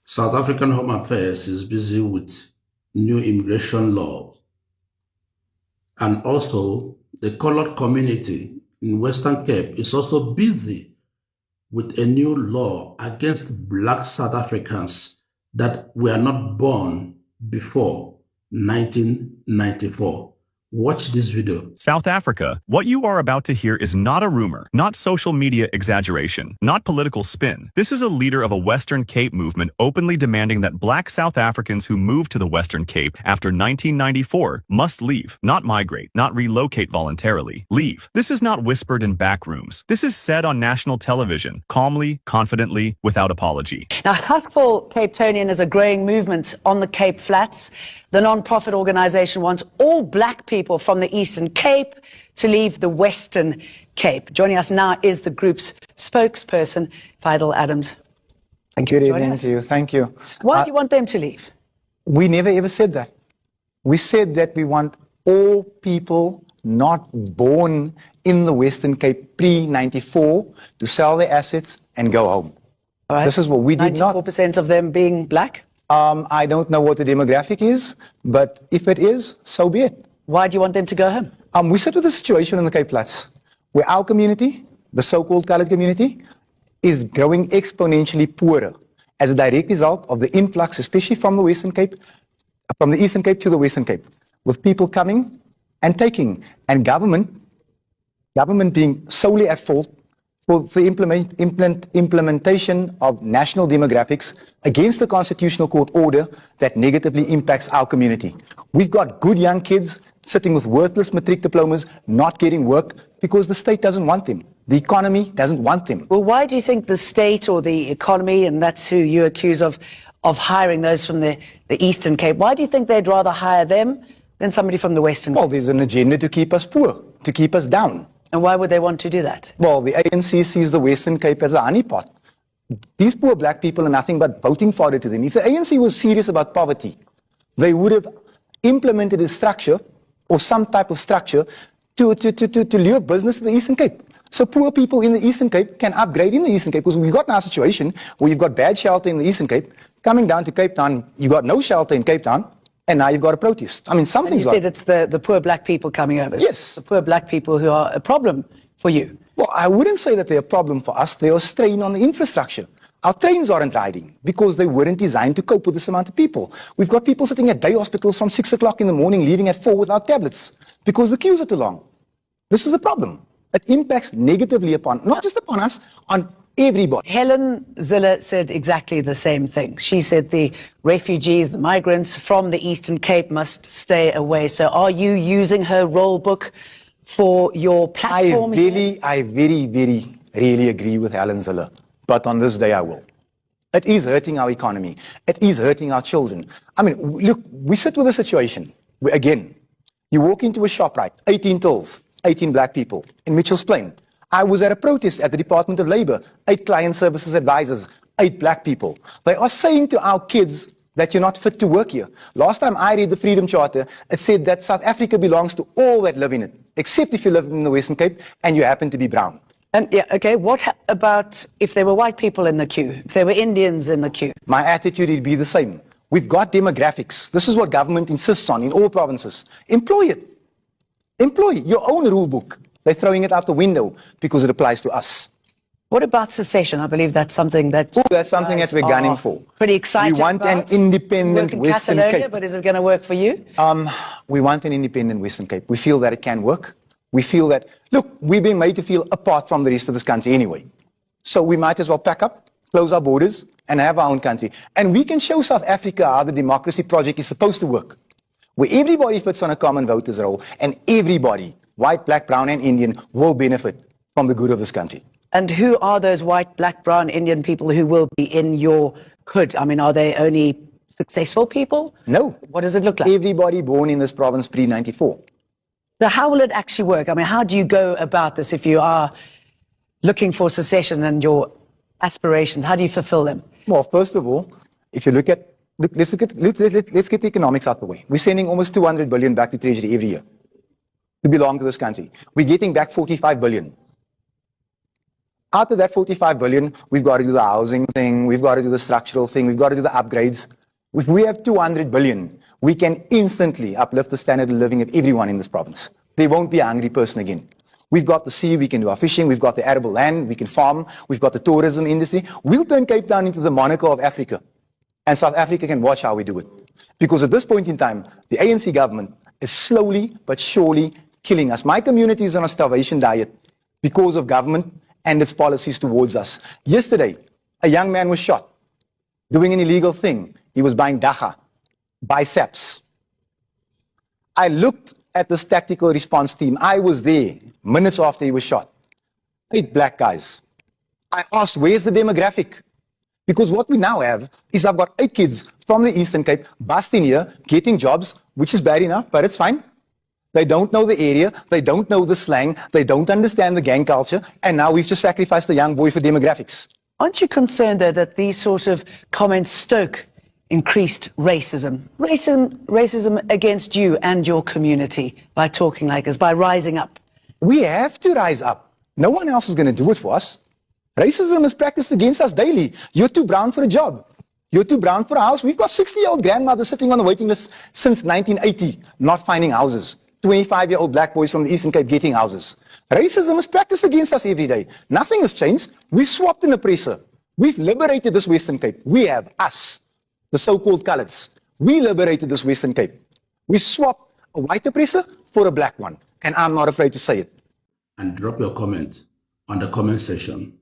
South African Home Affairs is busy with new immigration laws, and also the colored community in Western Cape is also busy with a new law against black South Africans that were not born before 1994. Watch this video. South Africa, what you are about to hear is not a rumor, not social media exaggeration, not political spin. This is a leader of a Western Cape movement openly demanding that black South Africans who moved to the Western Cape after 1994 must leave, not migrate, not relocate voluntarily. Leave. This is not whispered in back rooms. This is said on national television, calmly, confidently, without apology. Now, Hak for Cape Tonian is a growing movement on the Cape Flats. The non-profit organization wants all black people from the Eastern Cape to leave the Western Cape. Joining us now is the group's spokesperson, Fidel Adams. Thank you. Good evening to you. Thank you. Why do you want them to leave? We never ever said that. We said that we want all people not born in the Western Cape pre-94 to sell their assets and go home. All right. This is what we did not. 94% of them being black? I don't know what the demographic is, but if it is, so be it. Why do you want them to go home? We sit with a situation in the Cape Flats where our community, the so-called colored community, is growing exponentially poorer as a direct result of the influx, especially from the Western Cape, from the Eastern Cape to the Western Cape, with people coming and taking, and government being solely at fault for the implementation of national demographics against the Constitutional Court order that negatively impacts our community. We've got good young kids sitting with worthless matric diplomas, not getting work because the state doesn't want them. The economy doesn't want them. Well, why do you think the state or the economy, and that's who you accuse of hiring those from the Eastern Cape, why do you think they'd rather hire them than somebody from the Western Cape? Well, there's an agenda to keep us poor, to keep us down. And why would they want to do that? Well, the ANC sees the Western Cape as a honeypot. These poor black people are nothing but voting fodder to them. If the ANC was serious about poverty, they would have implemented a structure or some type of structure to lure business to the Eastern Cape. So poor people in the Eastern Cape can upgrade in the Eastern Cape, because we've got now a situation where you've got bad shelter in the Eastern Cape, coming down to Cape Town, you've got no shelter in Cape Town, and now you've got a protest. I mean, something's wrong. You said it's the poor black people coming over. Yes. The poor black people who are a problem for you. Well, I wouldn't say that they're a problem for us. They're a strain on the infrastructure. Our trains aren't riding because they weren't designed to cope with this amount of people. We've got people sitting at day hospitals from 6 o'clock in the morning, leaving at 4 without tablets because the queues are too long. This is a problem. It impacts negatively upon, not just upon us, on everybody. Helen Zille said exactly the same thing. She said the refugees, the migrants from the Eastern Cape must stay away. So are you using her role book for your platform? I really agree with Helen Zille. But on this day I will. It is hurting our economy. It is hurting our children. I mean, look, we sit with a situation where, again, you walk into a shop, right, 18 tills, 18 black people in Mitchell's Plain. I was at a protest at the Department of Labor, 8 client services advisors, 8 black people. They are saying to our kids that you're not fit to work here. Last time I read the Freedom Charter, it said that South Africa belongs to all that live in it, except if you live in the Western Cape and you happen to be brown. And yeah, okay, what about if there were white people in the queue, if there were Indians in the queue? My attitude would be the same. We've got demographics. This is what government insists on in all provinces. Employ it. Employ your own rule book. They're throwing it out the window because it applies to us. What about secession? I believe that's something that we're gunning for. Pretty excited. We want an independent Western Cape. But is it going to work for you? We want an independent Western Cape. We feel that it can work. We feel that, look, we're being made to feel apart from the rest of this country anyway. So we might as well pack up, close our borders, and have our own country. And we can show South Africa how the democracy project is supposed to work, where everybody fits on a common voters roll, and everybody, white, black, brown, and Indian, will benefit from the good of this country. And who are those white, black, brown, Indian people who will be in your hood? I mean, are they only successful people? No. What does it look like? Everybody born in this province pre-94. So how will it actually work? I mean, how do you go about this if you are looking for secession and your aspirations? How do you fulfill them? Well, first of all, if you let's get the economics out of the way. We're sending almost 200 billion back to Treasury every year to belong to this country. We're getting back 45 billion. Out of that 45 billion, we've got to do the housing thing, we've got to do the structural thing, we've got to do the upgrades. If we have 200 billion, we can instantly uplift the standard of living of everyone in this province. There won't be a hungry person again. We've got the sea, we can do our fishing, we've got the arable land, we can farm, we've got the tourism industry. We'll turn Cape Town into the Monaco of Africa. And South Africa can watch how we do it. Because at this point in time, the ANC government is slowly but surely killing us. My community is on a starvation diet because of government and its policies towards us. Yesterday, a young man was shot doing an illegal thing. He was buying dacha, biceps. I looked at this tactical response team. I was there minutes after he was shot. 8 black guys. I asked, where's the demographic? Because what we now have is I've got 8 kids from the Eastern Cape busting here, getting jobs, which is bad enough, but it's fine. They don't know the area, they don't know the slang, they don't understand the gang culture, and now we've just sacrificed a young boy for demographics. Aren't you concerned, though, that these sort of comments stoke increased racism? Racism against you and your community by talking like this, by rising up? We have to rise up. No one else is going to do it for us. Racism is practiced against us daily. You're too brown for a job. You're too brown for a house. We've got 60-year-old grandmothers sitting on the waiting list since 1980, not finding houses. 25-year-old black boys from the Eastern Cape getting houses. Racism is practiced against us every day. Nothing has changed. We've swapped an oppressor. We've liberated this Western Cape. We have us, the so-called colours. We liberated this Western Cape. We swapped a white oppressor for a black one. And I'm not afraid to say it. And drop your comment on the comment section.